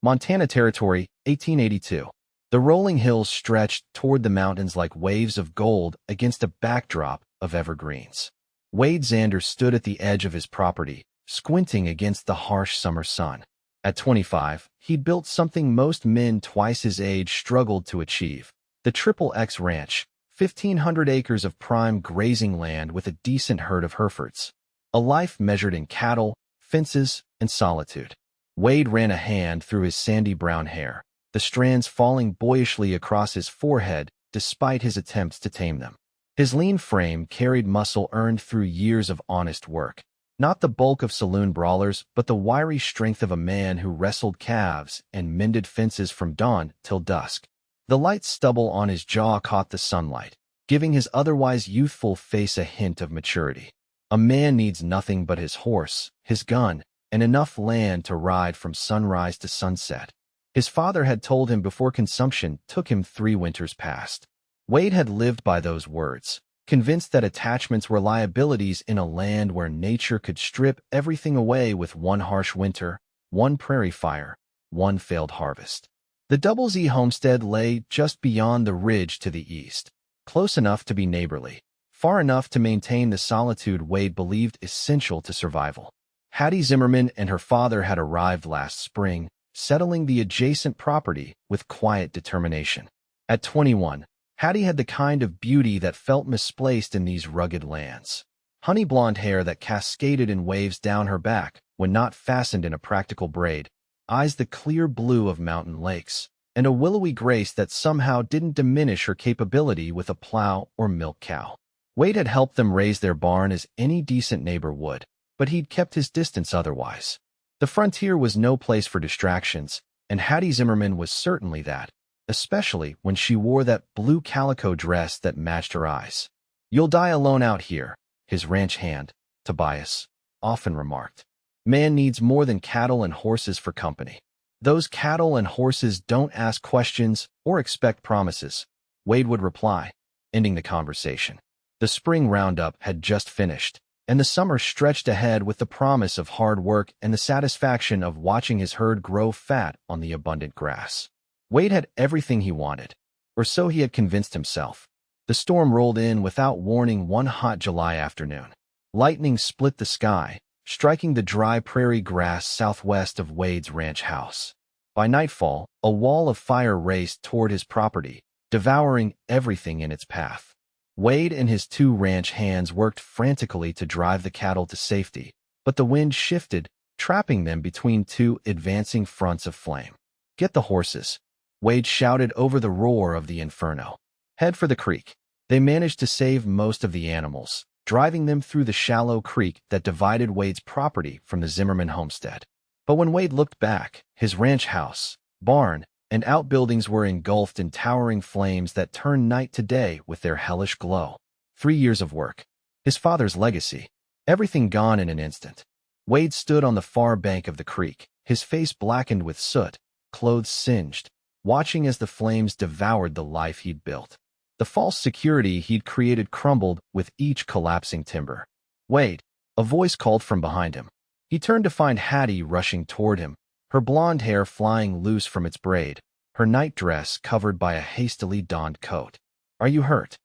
Montana Territory, 1882. The rolling hills stretched toward the mountains like waves of gold against a backdrop of evergreens. Wade Xander stood at the edge of his property, squinting against the harsh summer sun. At 25, he'd built something most men twice his age struggled to achieve: the Triple X Ranch, 1,500 acres of prime grazing land with a decent herd of Herefords. A life measured in cattle, fences, and solitude. Wade ran a hand through his sandy brown hair, the strands falling boyishly across his forehead despite his attempts to tame them. His lean frame carried muscle earned through years of honest work. Not the bulk of saloon brawlers, but the wiry strength of a man who wrestled calves and mended fences from dawn till dusk. The light stubble on his jaw caught the sunlight, giving his otherwise youthful face a hint of maturity. A man needs nothing but his horse, his gun, and enough land to ride from sunrise to sunset. His father had told him before consumption took him 3 winters past. Wade had lived by those words, convinced that attachments were liabilities in a land where nature could strip everything away with one harsh winter, one prairie fire, one failed harvest. The Double Z homestead lay just beyond the ridge to the east, close enough to be neighborly, far enough to maintain the solitude Wade believed essential to survival. Hattie Zimmerman and her father had arrived last spring, settling the adjacent property with quiet determination. At 21, Hattie had the kind of beauty that felt misplaced in these rugged lands. Honey blonde hair that cascaded in waves down her back when not fastened in a practical braid, eyes the clear blue of mountain lakes, and a willowy grace that somehow didn't diminish her capability with a plow or milk cow. Wade had helped them raise their barn as any decent neighbor would, but he'd kept his distance otherwise. The frontier was no place for distractions, and Hattie Zimmerman was certainly that, especially when she wore that blue calico dress that matched her eyes. "You'll die alone out here," his ranch hand, Tobias, often remarked. "Man needs more than cattle and horses for company. Those cattle and horses don't ask questions or expect promises," Wade would reply, ending the conversation. The spring roundup had just finished, and the summer stretched ahead with the promise of hard work and the satisfaction of watching his herd grow fat on the abundant grass. Wade had everything he wanted, or so he had convinced himself. The storm rolled in without warning one hot July afternoon. Lightning split the sky, striking the dry prairie grass southwest of Wade's ranch house. By nightfall, a wall of fire raced toward his property, devouring everything in its path. Wade and his 2 ranch hands worked frantically to drive the cattle to safety, but the wind shifted, trapping them between 2 advancing fronts of flame. "Get the horses," Wade shouted over the roar of the inferno. "Head for the creek." They managed to save most of the animals, driving them through the shallow creek that divided Wade's property from the Zimmerman homestead. But when Wade looked back, his ranch house, barn, and outbuildings were engulfed in towering flames that turned night to day with their hellish glow. 3 years of work. His father's legacy. Everything gone in an instant. Wade stood on the far bank of the creek, his face blackened with soot, clothes singed, watching as the flames devoured the life he'd built. The false security he'd created crumbled with each collapsing timber. "Wade," a voice called from behind him. He turned to find Hattie rushing toward him, her blonde hair flying loose from its braid, her nightdress covered by a hastily donned coat. "Are you hurt?"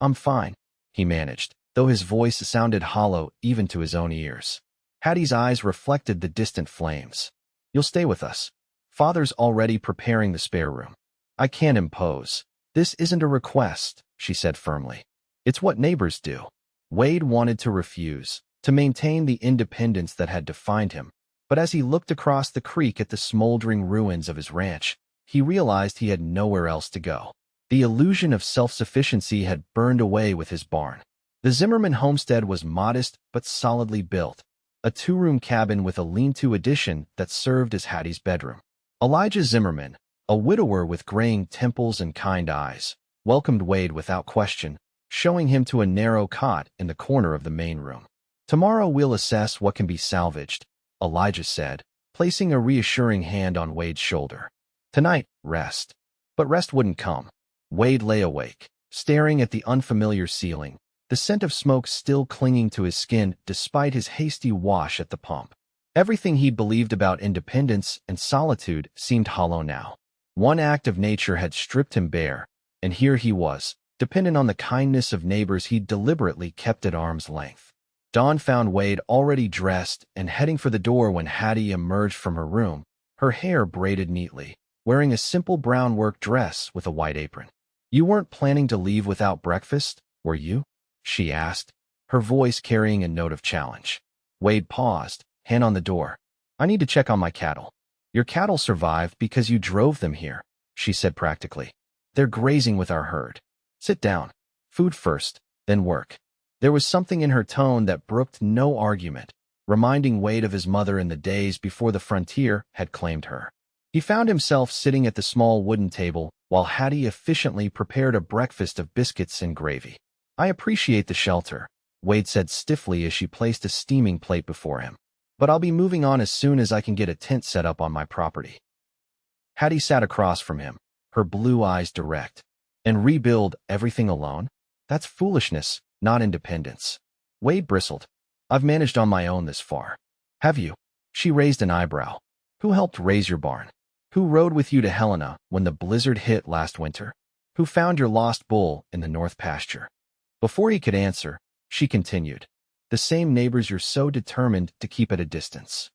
"I'm fine," he managed, though his voice sounded hollow even to his own ears. Hattie's eyes reflected the distant flames. "You'll stay with us. Father's already preparing the spare room." "I can't impose. This isn't a request," she said firmly. "It's what neighbors do." Wade wanted to refuse, to maintain the independence that had defined him, but as he looked across the creek at the smoldering ruins of his ranch, he realized he had nowhere else to go. The illusion of self-sufficiency had burned away with his barn. The Zimmerman homestead was modest but solidly built, a 2-room cabin with a lean-to addition that served as Hattie's bedroom. Elijah Zimmerman, a widower with graying temples and kind eyes, welcomed Wade without question, showing him to a narrow cot in the corner of the main room. "Tomorrow we'll assess what can be salvaged," Elijah said, placing a reassuring hand on Wade's shoulder. "Tonight, rest." But rest wouldn't come. Wade lay awake, staring at the unfamiliar ceiling, the scent of smoke still clinging to his skin despite his hasty wash at the pump. Everything he'd believed about independence and solitude seemed hollow now. One act of nature had stripped him bare, and here he was, dependent on the kindness of neighbors he'd deliberately kept at arm's length. Dawn found Wade already dressed and heading for the door when Hattie emerged from her room, her hair braided neatly, wearing a simple brown work dress with a white apron. "You weren't planning to leave without breakfast, were you?" she asked, her voice carrying a note of challenge. Wade paused, hand on the door. "I need to check on my cattle." "Your cattle survived because you drove them here," she said practically. "They're grazing with our herd. Sit down. Food first, then work." There was something in her tone that brooked no argument, reminding Wade of his mother in the days before the frontier had claimed her. He found himself sitting at the small wooden table while Hattie efficiently prepared a breakfast of biscuits and gravy. "I appreciate the shelter," Wade said stiffly as she placed a steaming plate before him. "But I'll be moving on as soon as I can get a tent set up on my property." Hattie sat across from him, her blue eyes direct. "And rebuild everything alone? That's foolishness, not independence." Wade bristled. "I've managed on my own this far." "Have you?" She raised an eyebrow. "Who helped raise your barn? Who rode with you to Helena when the blizzard hit last winter? Who found your lost bull in the north pasture?" Before he could answer, she continued, "The same neighbors you're so determined to keep at a distance."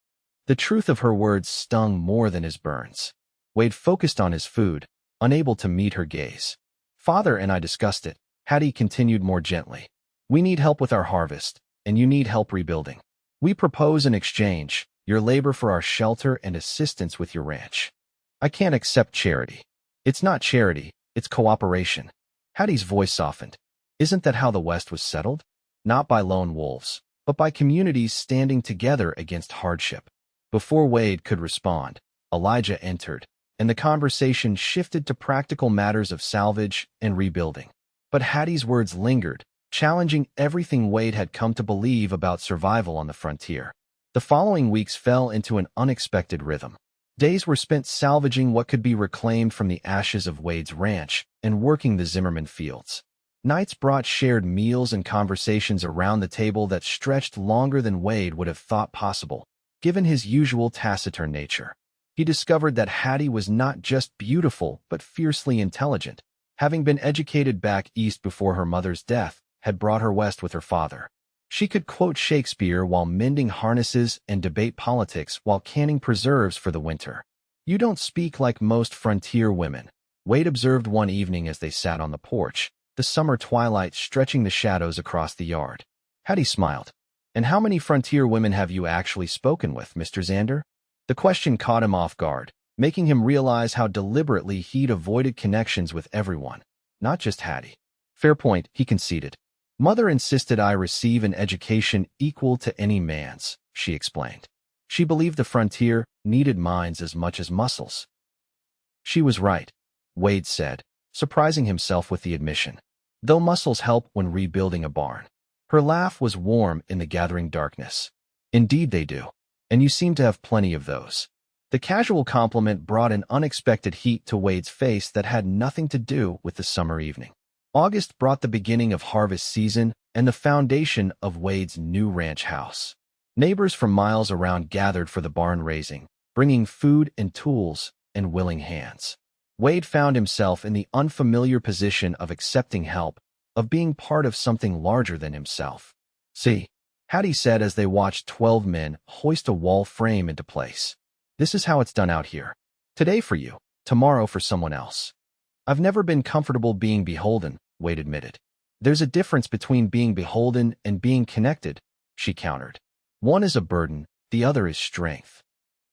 The truth of her words stung more than his burns. Wade focused on his food, unable to meet her gaze. "Father and I discussed it," Hattie continued more gently. "We need help with our harvest, and you need help rebuilding. We propose an exchange, your labor for our shelter and assistance with your ranch." "I can't accept charity." "It's not charity, it's cooperation." Hattie's voice softened. "Isn't that how the West was settled? Not by lone wolves, but by communities standing together against hardship." Before Wade could respond, Elijah entered, and the conversation shifted to practical matters of salvage and rebuilding. But Hattie's words lingered, challenging everything Wade had come to believe about survival on the frontier. The following weeks fell into an unexpected rhythm. Days were spent salvaging what could be reclaimed from the ashes of Wade's ranch and working the Zimmerman fields. Nights brought shared meals and conversations around the table that stretched longer than Wade would have thought possible, given his usual taciturn nature. He discovered that Hattie was not just beautiful but fiercely intelligent. Having been educated back east before her mother's death, had brought her west with her father. She could quote Shakespeare while mending harnesses and debate politics while canning preserves for the winter. "You don't speak like most frontier women," Wade observed one evening as they sat on the porch, the summer twilight stretching the shadows across the yard. Hattie smiled. "And how many frontier women have you actually spoken with, Mr. Xander?" The question caught him off guard, making him realize how deliberately he'd avoided connections with everyone, not just Hattie. "Fair point," he conceded. "Mother insisted I receive an education equal to any man's," she explained. She believed the frontier needed minds as much as muscles. She was right, Wade said, surprising himself with the admission. "Though muscles help when rebuilding a barn." Her laugh was warm in the gathering darkness. "Indeed they do. And you seem to have plenty of those." The casual compliment brought an unexpected heat to Wade's face that had nothing to do with the summer evening. August brought the beginning of harvest season and the foundation of Wade's new ranch house. Neighbors from miles around gathered for the barn raising, bringing food and tools and willing hands. Wade found himself in the unfamiliar position of accepting help, of being part of something larger than himself. "See," Hattie said as they watched 12 men hoist a wall frame into place. "This is how it's done out here. Today for you, tomorrow for someone else." "I've never been comfortable being beholden," Wade admitted. "There's a difference between being beholden and being connected," she countered. "One is a burden, the other is strength."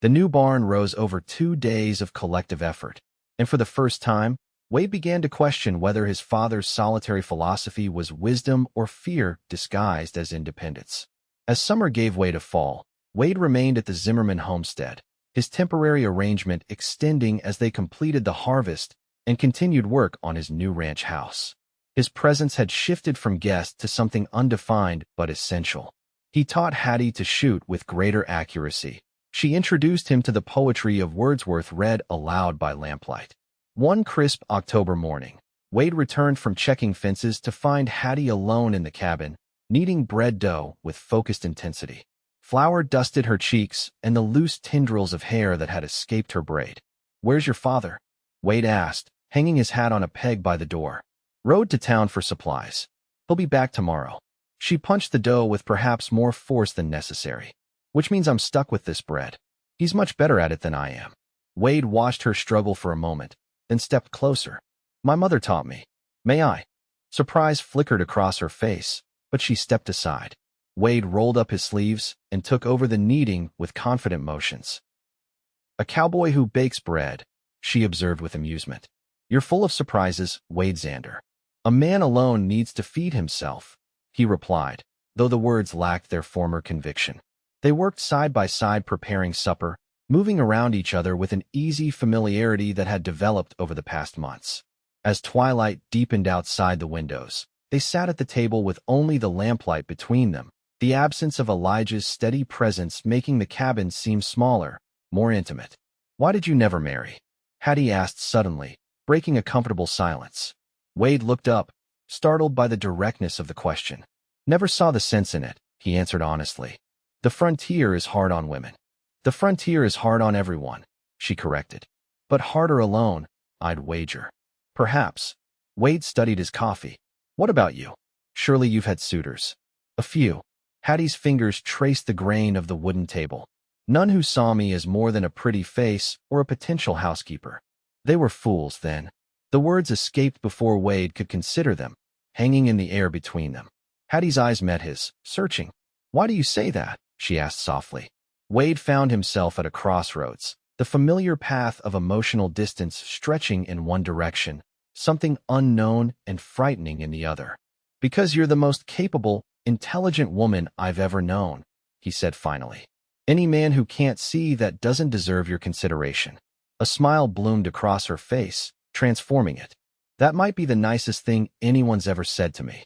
The new barn rose over 2 days of collective effort, and for the first time, Wade began to question whether his father's solitary philosophy was wisdom or fear disguised as independence. As summer gave way to fall, Wade remained at the Zimmerman homestead, his temporary arrangement extending as they completed the harvest and continued work on his new ranch house. His presence had shifted from guest to something undefined but essential. He taught Hattie to shoot with greater accuracy. She introduced him to the poetry of Wordsworth read aloud by lamplight. One crisp October morning, Wade returned from checking fences to find Hattie alone in the cabin, kneading bread dough with focused intensity. Flour dusted her cheeks and the loose tendrils of hair that had escaped her braid. "Where's your father?" Wade asked, hanging his hat on a peg by the door. "Rode to town for supplies. He'll be back tomorrow." She punched the dough with perhaps more force than necessary. "Which means I'm stuck with this bread. He's much better at it than I am." Wade watched her struggle for a moment, then stepped closer. "My mother taught me. May I?" Surprise flickered across her face, but she stepped aside. Wade rolled up his sleeves and took over the kneading with confident motions. "A cowboy who bakes bread," she observed with amusement. "You're full of surprises, Wade Xander." "A man alone needs to feed himself," he replied, though the words lacked their former conviction. They worked side by side preparing supper, moving around each other with an easy familiarity that had developed over the past months. As twilight deepened outside the windows, they sat at the table with only the lamplight between them, the absence of Elijah's steady presence making the cabin seem smaller, more intimate. "Why did you never marry?" Hattie asked suddenly, breaking a comfortable silence. Wade looked up, startled by the directness of the question. "Never saw the sense in it," he answered honestly. "The frontier is hard on women." "The frontier is hard on everyone," she corrected. "But harder alone, I'd wager." "Perhaps." Wade studied his coffee. "What about you? Surely you've had suitors." "A few." Hattie's fingers traced the grain of the wooden table. "None who saw me as more than a pretty face or a potential housekeeper." They were fools, then. The words escaped before Wade could consider them, hanging in the air between them. Hattie's eyes met his, searching. "Why do you say that?" she asked softly. Wade found himself at a crossroads, the familiar path of emotional distance stretching in one direction, something unknown and frightening in the other. "Because you're the most capable, intelligent woman I've ever known," he said finally. "Any man who can't see that doesn't deserve your consideration." A smile bloomed across her face, transforming it. "That might be the nicest thing anyone's ever said to me."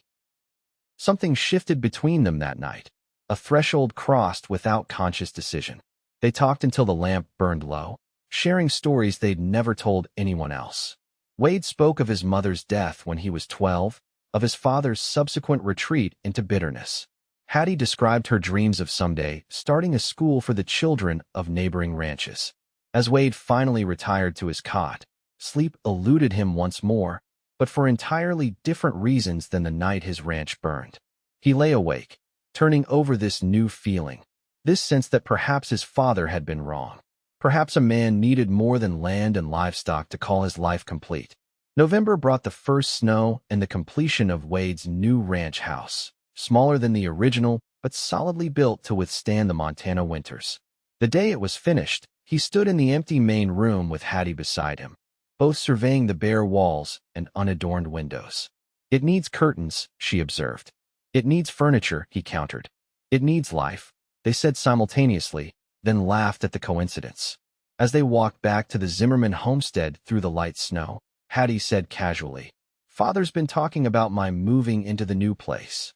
Something shifted between them that night, a threshold crossed without conscious decision. They talked until the lamp burned low, sharing stories they'd never told anyone else. Wade spoke of his mother's death when he was 12, of his father's subsequent retreat into bitterness. Hattie described her dreams of someday starting a school for the children of neighboring ranches. As Wade finally retired to his cot, sleep eluded him once more, but for entirely different reasons than the night his ranch burned. He lay awake, turning over this new feeling, this sense that perhaps his father had been wrong. Perhaps a man needed more than land and livestock to call his life complete. November brought the first snow and the completion of Wade's new ranch house, smaller than the original, but solidly built to withstand the Montana winters. The day it was finished, he stood in the empty main room with Hattie beside him, both surveying the bare walls and unadorned windows. "It needs curtains," she observed. "It needs furniture," he countered. "It needs life," they said simultaneously, then laughed at the coincidence. As they walked back to the Zimmerman homestead through the light snow, Hattie said casually, "Father's been talking about my moving into the new place."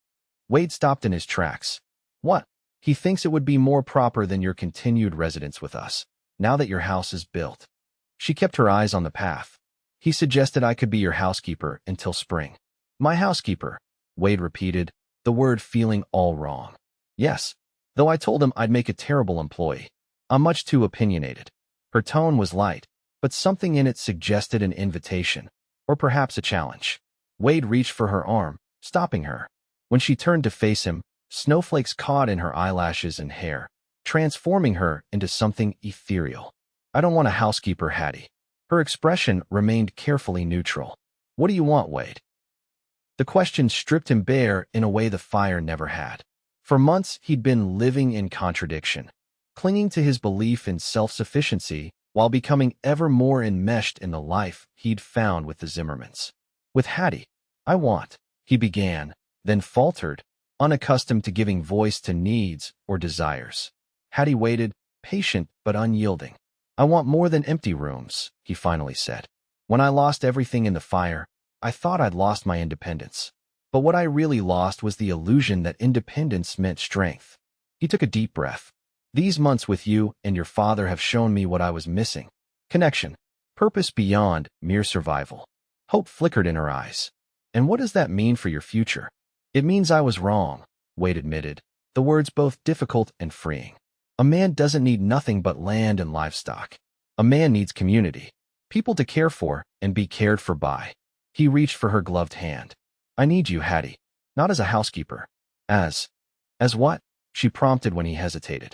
Wade stopped in his tracks. "What?" "He thinks it would be more proper than your continued residence with us, now that your house is built." She kept her eyes on the path. "He suggested I could be your housekeeper until spring." "My housekeeper," Wade repeated, the word feeling all wrong. "Yes, though I told him I'd make a terrible employee. I'm much too opinionated." Her tone was light, but something in it suggested an invitation, or perhaps a challenge. Wade reached for her arm, stopping her. When she turned to face him, snowflakes caught in her eyelashes and hair, transforming her into something ethereal. "I don't want a housekeeper, Hattie." Her expression remained carefully neutral. "What do you want, Wade?" The question stripped him bare in a way the fire never had. For months, he'd been living in contradiction, clinging to his belief in self-sufficiency while becoming ever more enmeshed in the life he'd found with the Zimmermans. "With Hattie, I want," he began, then faltered, unaccustomed to giving voice to needs or desires. Hattie waited, patient but unyielding. "I want more than empty rooms," he finally said. "When I lost everything in the fire, I thought I'd lost my independence. But what I really lost was the illusion that independence meant strength." He took a deep breath. "These months with you and your father have shown me what I was missing. Connection. Purpose beyond mere survival." Hope flickered in her eyes. "And what does that mean for your future?" "It means I was wrong," Wade admitted, the words both difficult and freeing. A man doesn't need nothing but land and livestock. A man needs community, people to care for and be cared for by. He reached for her gloved hand. I need you, Hattie. Not as a housekeeper. As what? She prompted when he hesitated.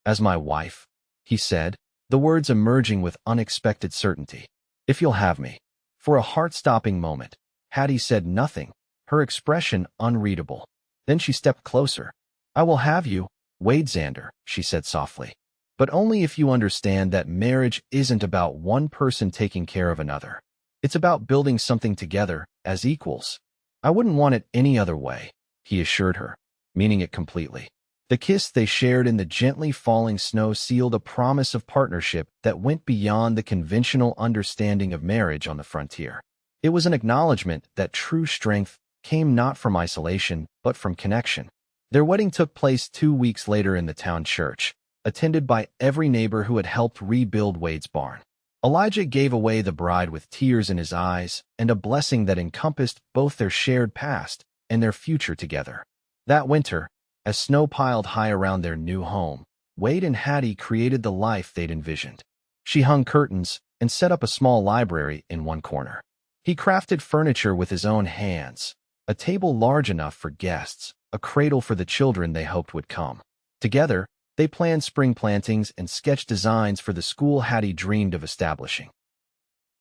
As my wife, he said, the words emerging with unexpected certainty. If you'll have me. For a heart-stopping moment, Hattie said nothing, her expression unreadable. Then she stepped closer. I will have you, Wade Xander, she said softly. But only if you understand that marriage isn't about one person taking care of another. It's about building something together as equals. I wouldn't want it any other way, he assured her, meaning it completely. The kiss they shared in the gently falling snow sealed a promise of partnership that went beyond the conventional understanding of marriage on the frontier. It was an acknowledgement that true strength came not from isolation, but from connection. Their wedding took place 2 weeks later in the town church, attended by every neighbor who had helped rebuild Wade's barn. Elijah gave away the bride with tears in his eyes and a blessing that encompassed both their shared past and their future together. That winter, as snow piled high around their new home, Wade and Hattie created the life they'd envisioned. She hung curtains and set up a small library in one corner. He crafted furniture with his own hands, a table large enough for guests, a cradle for the children they hoped would come. Together, they planned spring plantings and sketched designs for the school Hattie dreamed of establishing.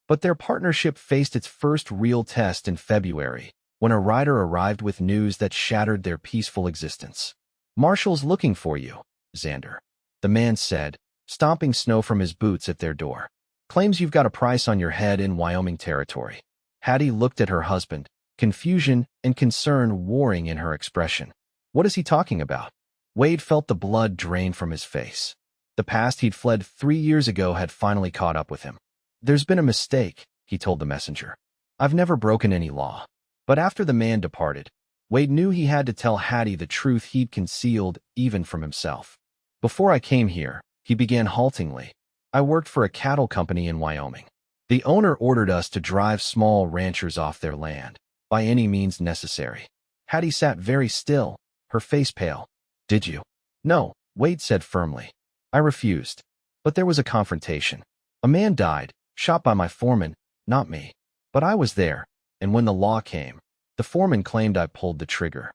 But their partnership faced its first real test in February, when a rider arrived with news that shattered their peaceful existence. Marshall's looking for you, Xander, the man said, stomping snow from his boots at their door. Claims you've got a price on your head in Wyoming territory. Hattie looked at her husband, confusion and concern warring in her expression. What is he talking about? Wade felt the blood drain from his face. The past he'd fled 3 years ago had finally caught up with him. There's been a mistake, he told the messenger. I've never broken any law. But after the man departed, Wade knew he had to tell Hattie the truth he'd concealed even from himself. Before I came here, he began haltingly, I worked for a cattle company in Wyoming. The owner ordered us to drive small ranchers off their land, by any means necessary. Hattie sat very still, her face pale. Did you? No, Wade said firmly. I refused. But there was a confrontation. A man died, shot by my foreman, not me. But I was there, and when the law came, the foreman claimed I pulled the trigger.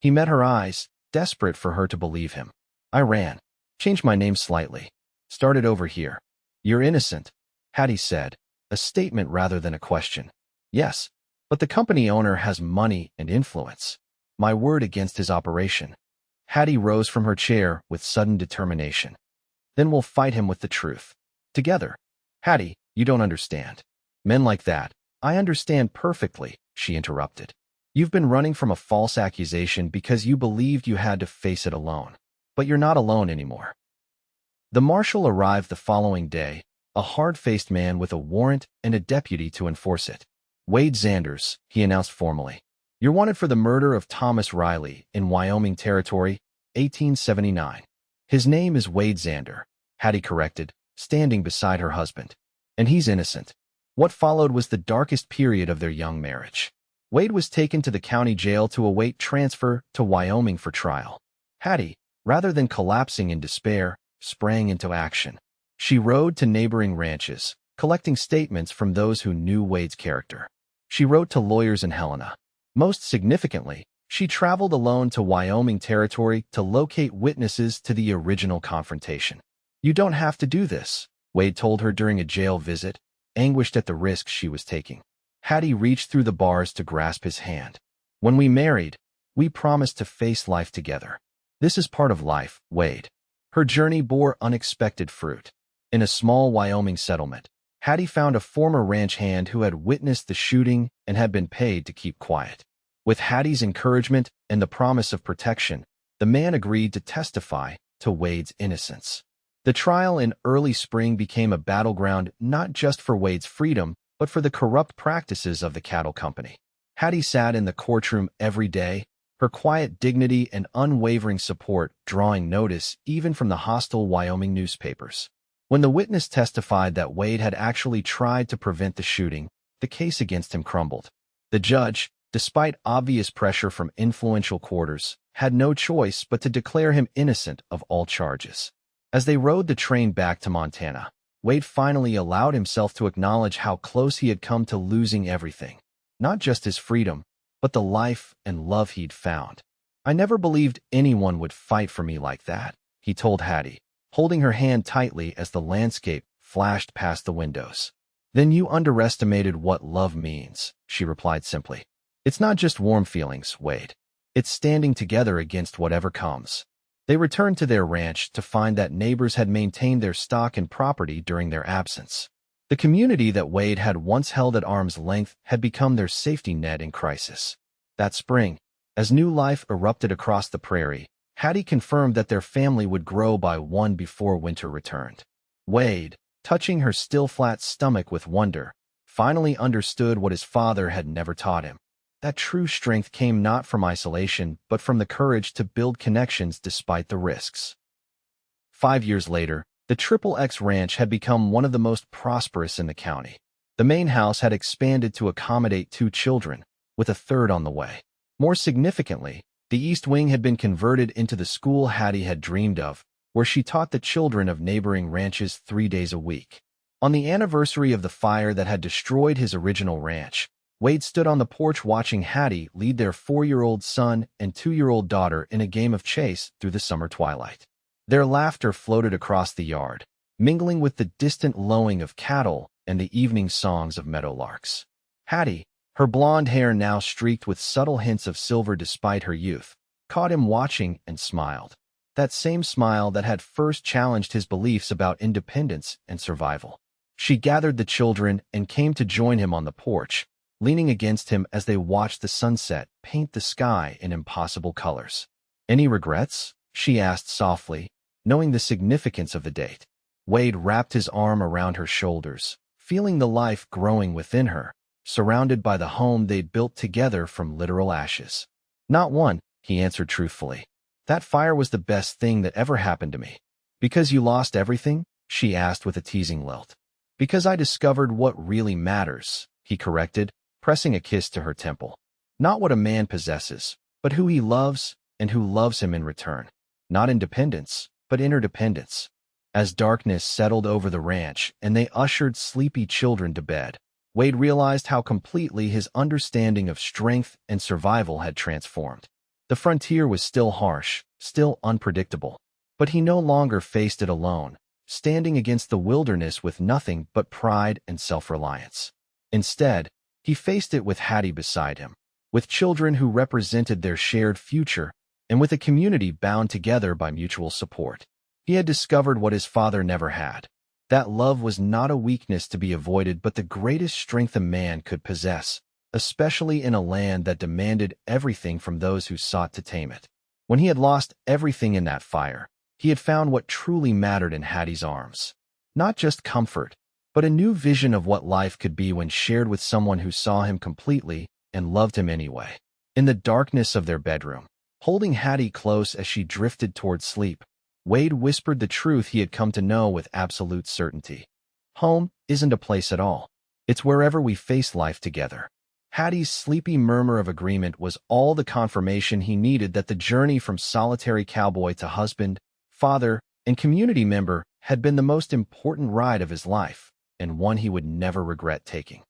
He met her eyes, desperate for her to believe him. I ran, changed my name slightly, started over here. You're innocent, Hattie said, a statement rather than a question. Yes, but the company owner has money and influence. My word against his operation. Hattie rose from her chair with sudden determination. Then we'll fight him with the truth. Together. Hattie, you don't understand. Men like that. I understand perfectly, she interrupted. You've been running from a false accusation because you believed you had to face it alone. But you're not alone anymore. The marshal arrived the following day, a hard-faced man with a warrant and a deputy to enforce it. Wade Xander, he announced formally. You're wanted for the murder of Thomas Riley in Wyoming Territory, 1879. His name is Wade Xander, Hattie corrected, standing beside her husband. And he's innocent. What followed was the darkest period of their young marriage. Wade was taken to the county jail to await transfer to Wyoming for trial. Hattie, rather than collapsing in despair, sprang into action. She rode to neighboring ranches, collecting statements from those who knew Wade's character. She wrote to lawyers in Helena. Most significantly, she traveled alone to Wyoming Territory to locate witnesses to the original confrontation. You don't have to do this, Wade told her during a jail visit, anguished at the risk she was taking. Hattie reached through the bars to grasp his hand. When we married, we promised to face life together. This is part of life, Wade. Her journey bore unexpected fruit. In a small Wyoming settlement, Hattie found a former ranch hand who had witnessed the shooting and had been paid to keep quiet. With Hattie's encouragement and the promise of protection, the man agreed to testify to Wade's innocence. The trial in early spring became a battleground not just for Wade's freedom, but for the corrupt practices of the cattle company. Hattie sat in the courtroom every day, her quiet dignity and unwavering support drawing notice even from the hostile Wyoming newspapers. When the witness testified that Wade had actually tried to prevent the shooting, the case against him crumbled. The judge, despite obvious pressure from influential quarters, had no choice but to declare him innocent of all charges. As they rode the train back to Montana, Wade finally allowed himself to acknowledge how close he had come to losing everything. Not just his freedom, but the life and love he'd found. "I never believed anyone would fight for me like that," he told Hattie, holding her hand tightly as the landscape flashed past the windows. "Then you underestimated what love means," she replied simply. "It's not just warm feelings, Wade. It's standing together against whatever comes." They returned to their ranch to find that neighbors had maintained their stock and property during their absence. The community that Wade had once held at arm's length had become their safety net in crisis. That spring, as new life erupted across the prairie, Hattie confirmed that their family would grow by one before winter returned. Wade, touching her still flat stomach with wonder, finally understood what his father had never taught him. That true strength came not from isolation, but from the courage to build connections despite the risks. 5 years later, the XXX Ranch had become one of the most prosperous in the county. The main house had expanded to accommodate 2 children, with a third on the way. More significantly, the East Wing had been converted into the school Hattie had dreamed of, where she taught the children of neighboring ranches 3 days a week. On the anniversary of the fire that had destroyed his original ranch, Wade stood on the porch watching Hattie lead their 4-year-old son and 2-year-old daughter in a game of chase through the summer twilight. Their laughter floated across the yard, mingling with the distant lowing of cattle and the evening songs of meadowlarks. Hattie, her blonde hair now streaked with subtle hints of silver despite her youth, caught him watching and smiled. That same smile that had first challenged his beliefs about independence and survival. She gathered the children and came to join him on the porch, leaning against him as they watched the sunset paint the sky in impossible colors. "Any regrets?" she asked softly, knowing the significance of the date. Wade wrapped his arm around her shoulders, feeling the life growing within her, surrounded by the home they'd built together from literal ashes. "Not one," he answered truthfully. "That fire was the best thing that ever happened to me." "Because you lost everything?" she asked with a teasing lilt. "Because I discovered what really matters," he corrected, pressing a kiss to her temple. "Not what a man possesses, but who he loves and who loves him in return. Not independence, but interdependence." As darkness settled over the ranch and they ushered sleepy children to bed, Wade realized how completely his understanding of strength and survival had transformed. The frontier was still harsh, still unpredictable, but he no longer faced it alone, standing against the wilderness with nothing but pride and self-reliance. Instead, he faced it with Hattie beside him, with children who represented their shared future, and with a community bound together by mutual support. He had discovered what his father never had. That love was not a weakness to be avoided, but the greatest strength a man could possess, especially in a land that demanded everything from those who sought to tame it. When he had lost everything in that fire, he had found what truly mattered in Hattie's arms. Not just comfort, but a new vision of what life could be when shared with someone who saw him completely and loved him anyway. In the darkness of their bedroom, holding Hattie close as she drifted toward sleep, Wade whispered the truth he had come to know with absolute certainty. Home isn't a place at all. It's wherever we face life together. Hattie's sleepy murmur of agreement was all the confirmation he needed that the journey from solitary cowboy to husband, father, and community member had been the most important ride of his life, and one he would never regret taking.